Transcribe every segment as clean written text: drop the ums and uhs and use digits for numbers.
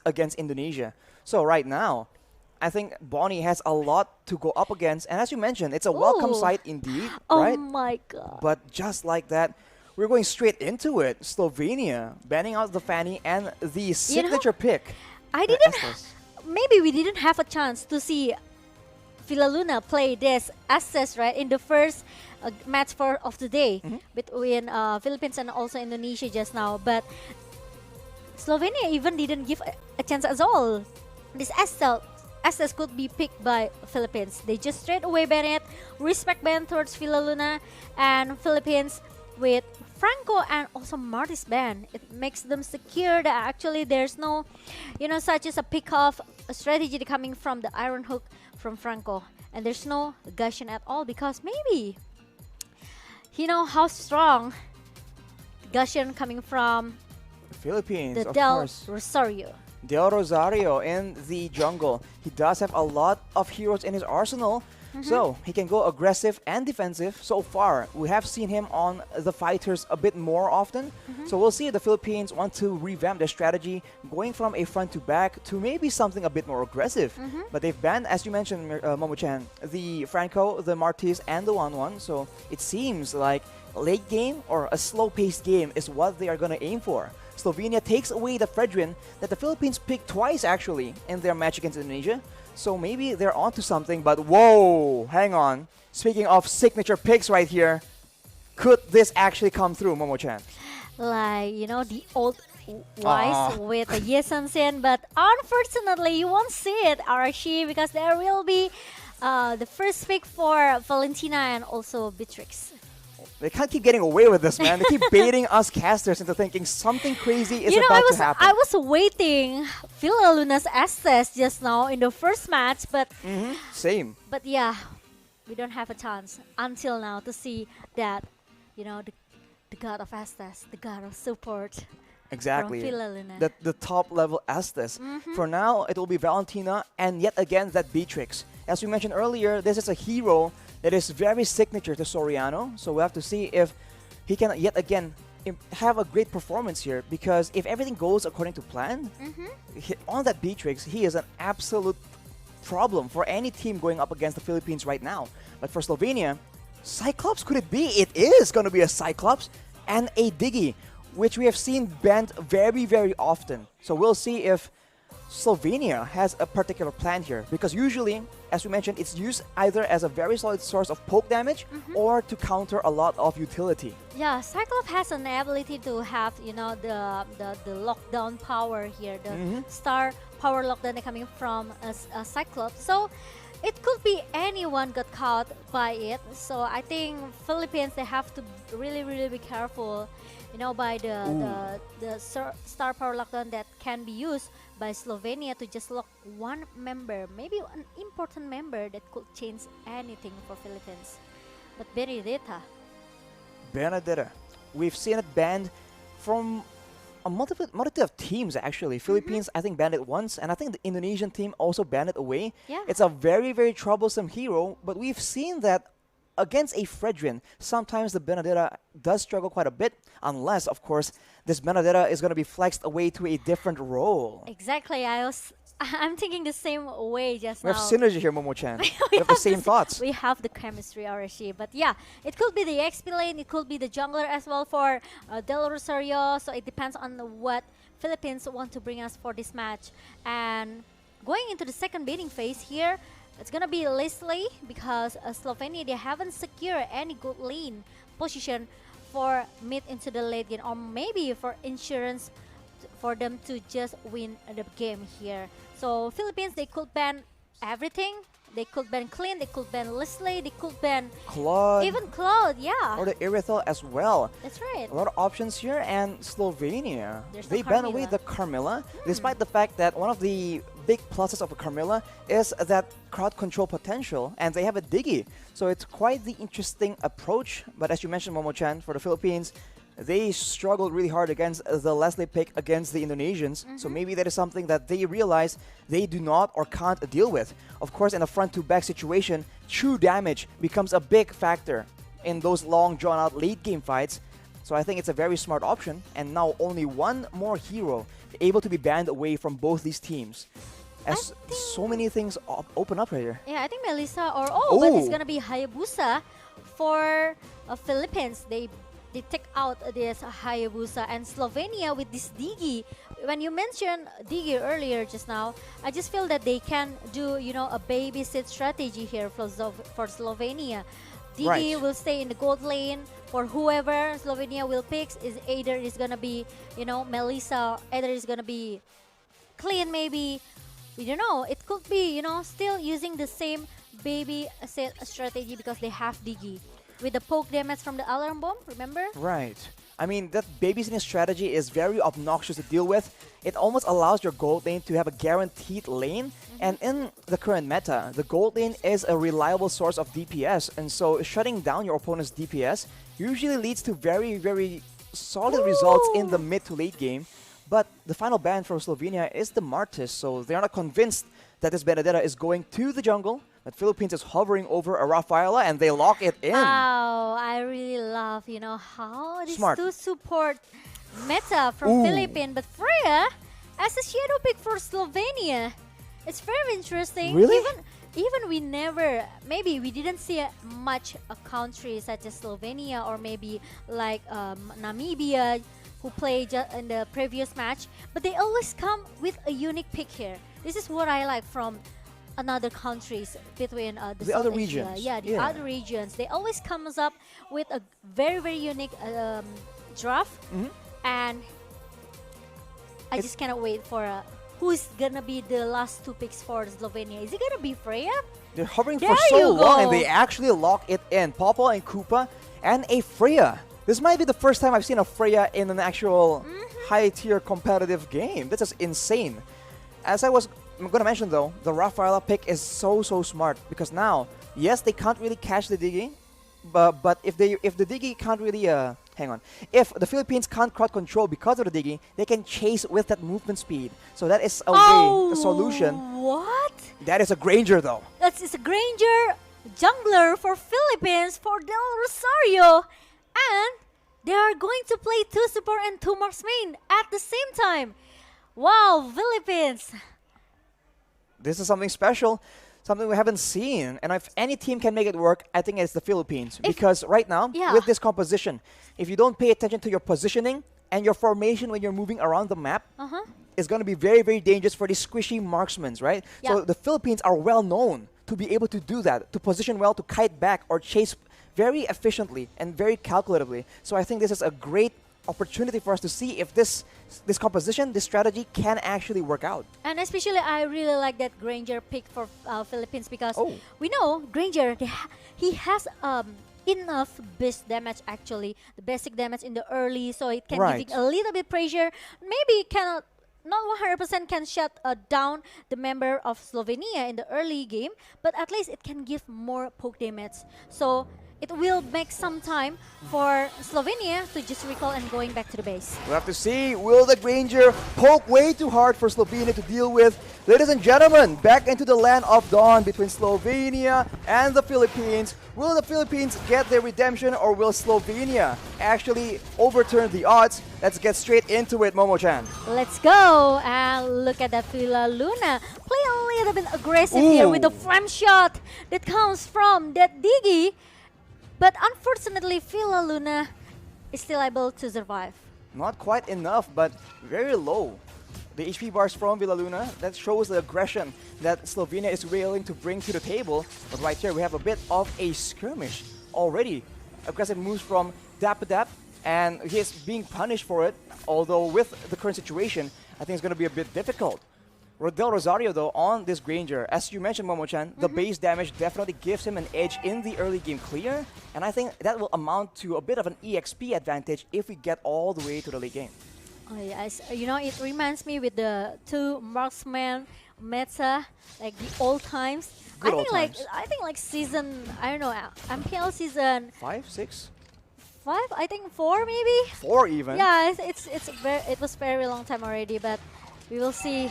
against Indonesia. So right now, I think Bonnie has a lot to go up against. And as you mentioned, it's a welcome Ooh. sight indeed, Oh right? my God. But just like that, we're going straight into it. Slovenia banning out the Fanny and the signature pick. I the didn't. Estes. Maybe we didn't have a chance to see Filaluna play this Estes, right, in the first match of the day between Philippines and also Indonesia just now. But Slovenia even didn't give a chance at all. This Estes could be picked by Philippines. They just straight away ban it, respect ban towards Filaluna, and Philippines with Franco and also Marty's ban. It makes them secure that actually there's no, such as a pick-off strategy coming from the iron hook from Franco. And there's no Gushin at all because maybe he know how strong Gushin coming from Philippines, the of Del course. Rosario. Del Rosario in the jungle. He does have a lot of heroes in his arsenal, so he can go aggressive and defensive. So far, we have seen him on the fighters a bit more often. So we'll see if the Philippines want to revamp their strategy, going from a front to back to maybe something a bit more aggressive. But they've banned, as you mentioned, Momo-chan, the Franco, the Martis, and the 1-1. So it seems like late game or a slow-paced game is what they are going to aim for. Slovenia takes away the Fredrin that the Philippines picked twice actually in their match against Indonesia. So maybe they're onto something, but whoa, hang on. Speaking of signature picks right here, could this actually come through, Momo-chan? Like, the old wise with the Yesansen, but unfortunately you won't see it, Arashi, because there will be the first pick for Valentina and also Beatrix. They can't keep getting away with this, man. They keep baiting us casters into thinking something crazy is about to happen. I was waiting Filaluna's Estes just now in the first match, but Same. but yeah, we don't have a chance until now to see that, the god of Estes, the god of support Exactly. from Filaluna. The top level Estes. For now, it will be Valentina and yet again that Beatrix. As we mentioned earlier, this is a hero that is very signature to Soriano. So we have to see if he can yet again have a great performance here. Because if everything goes according to plan, on that Beatrix, he is an absolute problem for any team going up against the Philippines right now. But for Slovenia, Cyclops could it be? It is going to be a Cyclops and a Diggy, which we have seen banned very, very often. So we'll see if Slovenia has a particular plan here, because usually, as we mentioned, it's used either as a very solid source of poke damage or to counter a lot of utility. Yeah, Cyclops has an ability to have, the lockdown power here, the star power lockdown coming from a Cyclops. So it could be anyone got caught by it. So I think Philippines, they have to really, really be careful, by the star power lockdown that can be used by Slovenia to just lock one member, maybe an important member that could change anything for Philippines. But Benedetta, we've seen it banned from a multitude of teams actually. Philippines, I think, banned it once, and I think the Indonesian team also banned it away. Yeah. It's a very, very troublesome hero, but we've seen that against a Fredrin, sometimes the Benedetta does struggle quite a bit, unless, of course, this Benedetta is going to be flexed away to a different role. Exactly. I'm thinking the same way just We now. have synergy here, Momo-chan. We have the same thoughts. We have the chemistry, Arashi. But yeah, it could be the XP lane, it could be the jungler as well for Del Rosario. So it depends on what Philippines want to bring us for this match. And going into the second baiting phase here, it's gonna be Leslie because Slovenia, they haven't secured any good lane position for mid into the late game, or maybe for insurance for them to just win the game here. So Philippines, they could ban everything. They could ban Clean, they could ban Leslie, they could ban Claude. even Claude, yeah. Or the Irithel as well. That's right. A lot of options here, and Slovenia, There's no they ban away Carmilla. the Carmilla, despite the fact that one of the big pluses of a Carmilla is that crowd control potential, and they have a Diggy. So it's quite the interesting approach, but as you mentioned, Momo-chan, for the Philippines, they struggled really hard against the Leslie pick against the Indonesians. So maybe that is something that they realize they do not or can't deal with. Of course, in a front-to-back situation, true damage becomes a big factor in those long, drawn-out late-game fights. So I think it's a very smart option. And now only one more hero able to be banned away from both these teams. As so many things open up right here. Yeah, I think Melissa or but it's gonna be Hayabusa for Philippines. They take out this Hayabusa and Slovenia with this Digi. When you mentioned Digi earlier just now, I just feel that they can do a babysit strategy here for Slovenia. Digi will stay in the gold lane for whoever Slovenia will pick. Is either is gonna be Melissa, either is gonna be Clean maybe. We don't know. It could be still using the same baby set strategy because they have Digi with the poke damage from the alarm bomb. Remember? Right. I mean, that babysitting strategy is very obnoxious to deal with. It almost allows your gold lane to have a guaranteed lane. And in the current meta, the gold lane is a reliable source of DPS. And so shutting down your opponent's DPS usually leads to very, very solid results in the mid to late game. But the final ban for Slovenia is the Martis, so they are not convinced that this Benedetta is going to the jungle. But Philippines is hovering over a Rafaela and they lock it in. Wow, I really love, how these two support meta from Philippines. But Freya, as a shadow pick for Slovenia, it's very interesting. Really? Even we never, maybe we didn't see much a country such as Slovenia or maybe like Namibia, who played in the previous match, but they always come with a unique pick here. This is what I like from another countries between the other regions. Yeah, the other regions. They always comes up with a very, very unique draft, and I just cannot wait for who's gonna be the last two picks for Slovenia. Is it gonna be Freya? They're hovering for so long, and they actually lock it in. Popo and Koopa and a Freya. This might be the first time I've seen a Freya in an actual high-tier competitive game. This is insane. As I'm going to mention though, the Rafaela pick is so smart because now, yes, they can't really catch the Digi, but if the Digi can't really if the Philippines can't crowd control because of the Digi, they can chase with that movement speed. So that is a solution. What? That is a Granger though. It's a Granger jungler for Philippines for Del Rosario. And they are going to play 2 support and 2 marksmen at the same time. Wow, Philippines. This is something special, something we haven't seen. And if any team can make it work, I think it's the Philippines. Because right now, with this composition, if you don't pay attention to your positioning and your formation when you're moving around the map, it's going to be very, very dangerous for these squishy marksmen, right? Yeah. So the Philippines are well known to be able to do that, to position well, to kite back or chase very efficiently and very calculatively. So I think this is a great opportunity for us to see if this composition, this strategy can actually work out. And especially I really like that Granger pick for Philippines because we know Granger, he has enough base damage actually, the basic damage in the early, so it can give it a little bit pressure. Maybe it cannot, not 100% can shut down the member of Slovenia in the early game, but at least it can give more poke damage. So it will make some time for Slovenia to just recall and going back to the base. We'll have to see. Will the Granger poke way too hard for Slovenia to deal with? Ladies and gentlemen, back into the land of dawn between Slovenia and the Philippines. Will the Philippines get their redemption or will Slovenia actually overturn the odds? Let's get straight into it, Momo-chan. Let's go and look at that Villa Luna. Play a little bit aggressive here with the flame shot that comes from that Digi. But unfortunately, Villa Luna is still able to survive. Not quite enough, but very low. The HP bars from Villa Luna, that shows the aggression that Slovenia is willing to bring to the table. But right here, we have a bit of a skirmish already. Aggressive moves from Dap, and he is being punished for it. Although with the current situation, I think it's going to be a bit difficult. Del Rosario, though, on this Granger, as you mentioned, Momo-chan, the base damage definitely gives him an edge in the early game clear, and I think that will amount to a bit of an EXP advantage if we get all the way to the late game. Oh yes, it reminds me with the 2 marksman meta, like the old times. Good old times. I think like season, I don't know, MPL season 5, 6? 5, I think 4 maybe. 4 even. Yeah, it was very long time already, but we will see.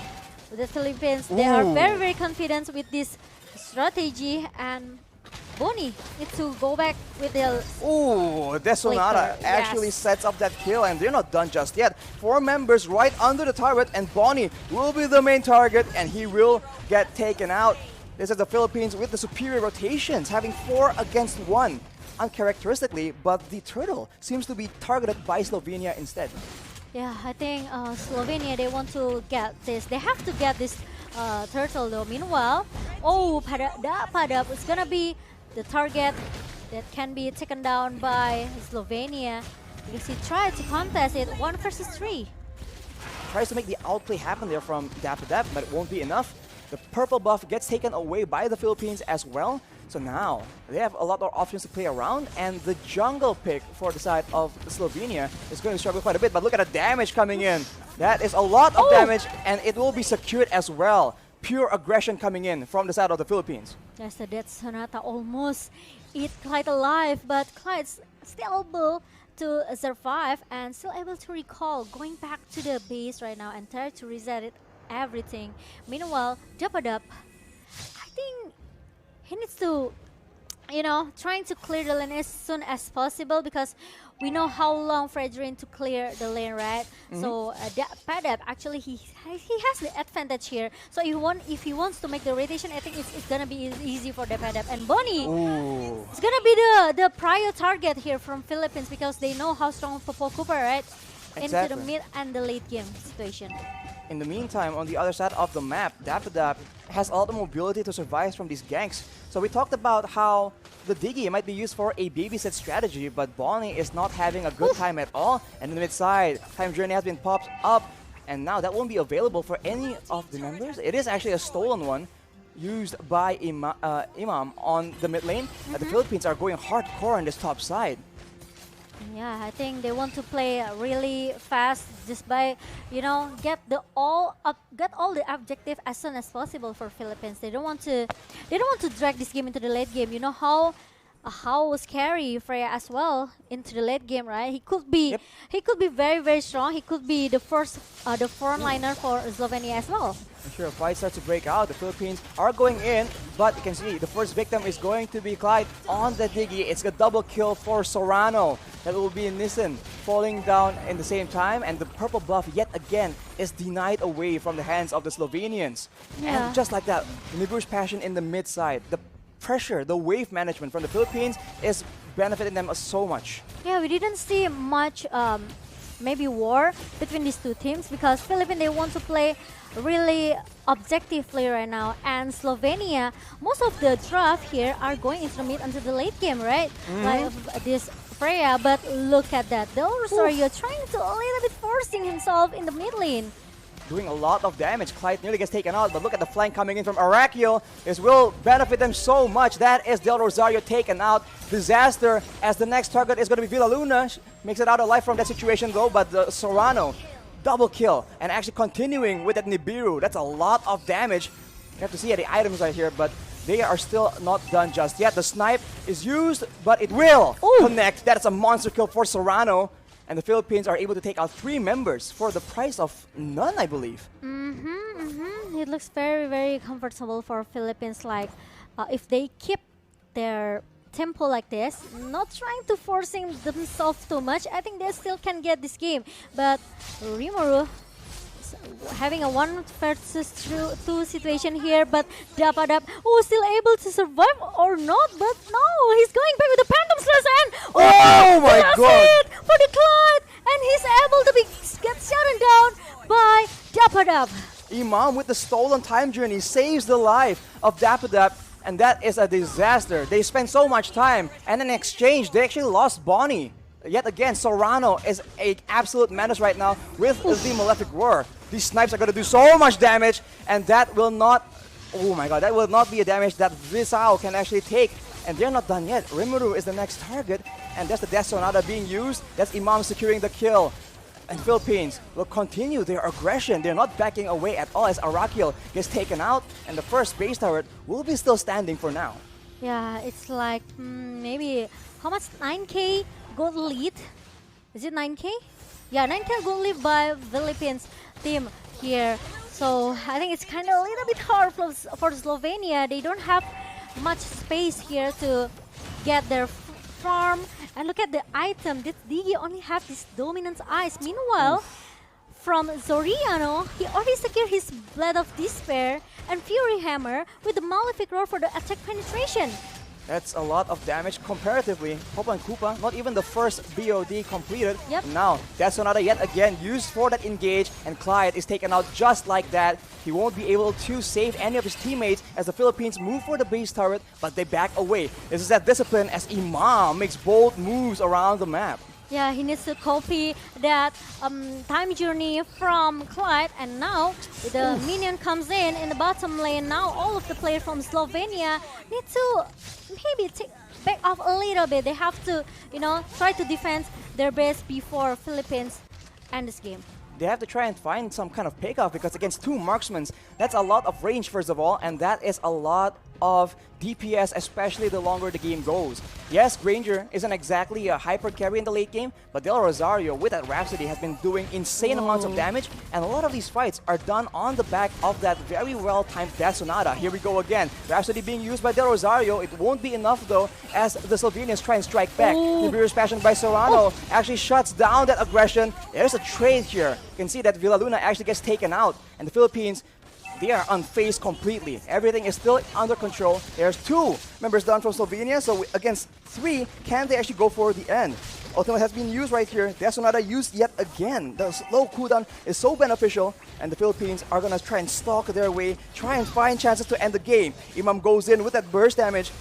The Philippines, they are very, very confident with this strategy, and Boni needs to go back with the Ooh, Desonata Flicker, actually yes. sets up that kill, and they're not done just yet. 4 members right under the turret, and Bonnie will be the main target, and he will get taken out. This is the Philippines with the superior rotations, having 4 against 1, uncharacteristically, but the turtle seems to be targeted by Slovenia instead. Yeah, I think Slovenia, they want to get this. They have to get this turtle though. Meanwhile, oh, Padap is gonna be the target that can be taken down by Slovenia because he tried to contest it 1 versus 3. Tries to make the outplay happen there from Dap, but it won't be enough. The purple buff gets taken away by the Philippines as well. So now they have a lot more options to play around, and the jungle pick for the side of Slovenia is going to struggle quite a bit. But look at the damage coming in. That is a lot of damage, and it will be secured as well. Pure aggression coming in from the side of the Philippines. Yes, the Death Sonata almost eat Clyde alive, but Clyde's still able to survive and still able to recall, going back to the base right now and try to reset it, everything. Meanwhile, Dapadap, I think he needs to, trying to clear the lane as soon as possible because we know how long Fredrin to clear the lane, right? So Padap actually he has the advantage here. So if he wants to make the rotation, I think it's gonna be easy for the Padap. And Bonnie, it's gonna be the prior target here from Philippines because they know how strong Popo Cooper, right? Exactly. Into the mid and the late game situation. In the meantime, on the other side of the map, Dap has a lot of mobility to survive from these ganks. So we talked about how the Diggy might be used for a babysit strategy, but Bonnie is not having a good time at all. And in the mid side, Time Journey has been popped up, and now that won't be available for any of the members. It is actually a stolen one used by Imam on the mid lane. The Philippines are going hardcore on this top side. Yeah, I think they want to play really fast just by, get all the objective as soon as possible for Philippines. They don't want to drag this game into the late game. You know how scary Freya as well into the late game, right? He could be very, very strong. He could be the front liner for Slovenia as well. I'm sure a fight starts to break out. The Philippines are going in, but you can see the first victim is going to be Clyde on the Diggy. It's a double kill for Sorano. That will be Nissan falling down in the same time, and the purple buff yet again is denied away from the hands of the Slovenians. Yeah. And just like that, Niburu's passion in the mid side, the pressure, the wave management from the Philippines is benefiting them so much. Yeah, we didn't see much maybe war between these two teams because Philippines, they want to play really objectively right now, and Slovenia, most of the draft here are going into the mid until the late game, right? Like this Freya, but look at that. The Rosario trying to a little bit forcing himself in the mid lane. Doing a lot of damage. Clyde nearly gets taken out, but look at the flank coming in from Arakiel. This will benefit them so much. That is Del Rosario taken out. Disaster, as the next target is going to be Villa Luna. Makes it out alive from that situation though, but the Sorano, double kill. And actually continuing with that Nibiru. That's a lot of damage. You have to see the items right here, but they are still not done just yet. The snipe is used, but it will connect. That is a monster kill for Sorano. And the Philippines are able to take out 3 members for the price of none, I believe. It looks very, very comfortable for Philippines. Like, if they keep their tempo like this, not trying to forcing themselves too much, I think they still can get this game. But Rimuru having a 1 versus 2 situation here, but Dapadap, still able to survive or not, but no, he's going back with the Phantom Slash and oh my god! Hit for the Clyde, and he's able to get shut down by Dapadap. Imam with the stolen time journey saves the life of Dapadap, and that is a disaster. They spent so much time, and in exchange, they actually lost Bonnie. Yet again, Sorano is an absolute menace right now with the Malefic Roar. These snipes are going to do so much damage, and that will not, oh my god, that will not be a damage that Visao can actually take. And they're not done yet. Rimuru is the next target, and that's the Death Sonata being used. That's Imam securing the kill. And Philippines will continue their aggression. They're not backing away at all as Arakiel gets taken out, and the first base turret will be still standing for now. Yeah, it's like maybe, how much, 9k gold lead? Is it 9k? Yeah, 9k gold lead by Philippines team here. So I think it's kind of a little bit hard for Slovenia. They don't have much space here to get their farm. And look at the item. This Digi only have this dominance eyes. Meanwhile, from Zoriano, he already secured his Blade of Despair and Fury Hammer with the Malefic Roar for the attack penetration. That's a lot of damage comparatively. Hope and Koopa, not even the first BOD completed. Yep. Now, Death Sonata yet again used for that engage, and Clyde is taken out just like that. He won't be able to save any of his teammates as the Philippines move for the base turret, but they back away. This is that discipline as Imam makes bold moves around the map. Yeah, he needs to copy that time journey from Clyde, and now the minion comes in the bottom lane. Now all of the players from Slovenia need to maybe take back off a little bit. They have to, try to defend their base before Philippines end this game. They have to try and find some kind of pickoff because against two marksmen, that's a lot of range first of all, and that is a lot of DPS, especially the longer the game goes. Yes, Granger isn't exactly a hyper carry in the late game, but Del Rosario with that Rhapsody has been doing insane amounts of damage, and a lot of these fights are done on the back of that very well-timed Death Sonata. Here we go again. Rhapsody being used by Del Rosario. It won't be enough though, as the Slovenians try and strike back. Nibiru's Passion by Serrano actually shuts down that aggression. There's a trade here. You can see that Villaluna actually gets taken out, and the Philippines, they are unfazed completely. Everything is still under control. There's 2 members down from Slovenia, so against 3, can they actually go for the end? Ultimate has been used right here. Death Sonata used yet again. The slow cooldown is so beneficial, and the Philippines are gonna try and stalk their way, try and find chances to end the game. Imam goes in with that burst damage,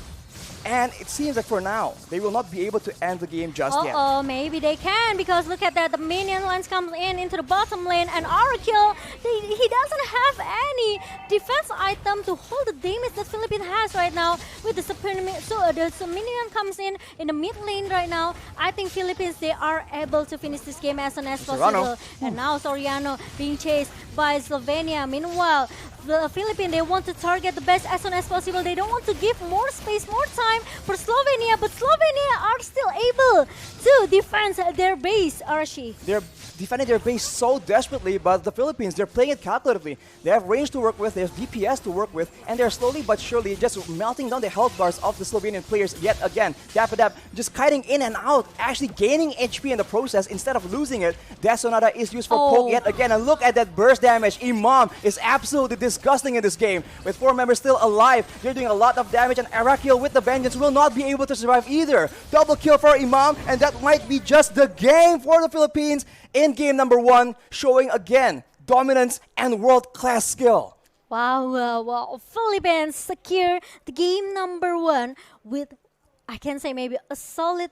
and it seems like for now, they will not be able to end the game just yet. Maybe they can, because look at that, the minion lines comes in into the bottom lane, and Oracle, he doesn't have any defense item to hold the damage that Philippines has right now with the the minion comes in the mid lane right now. I think Philippines, they are able to finish this game as soon as possible. And now Soriano being chased by Slovenia. Meanwhile, the Philippines, they want to target the best as soon as possible. They don't want to give more space, more time for Slovenia, but Slovenia are still able to defend their base, Arashi. They're defending their base so desperately, but the Philippines, they're playing it calculatively. They have range to work with, they have DPS to work with, and they're slowly but surely just melting down the health bars of the Slovenian players yet again. Dapadap just kiting in and out, actually gaining HP in the process instead of losing it. Death Sonata is used for poke yet again, and look at that burst damage. Imam is absolutely disgusting in this game. With 4 members still alive, they're doing a lot of damage, and Arakil with the Vengeance will not be able to survive either. Double kill for Imam, and that might be just the game for the Philippines in game number 1, showing again dominance and world-class skill. Wow, Philippines secure the game number 1 with, I can say, maybe a solid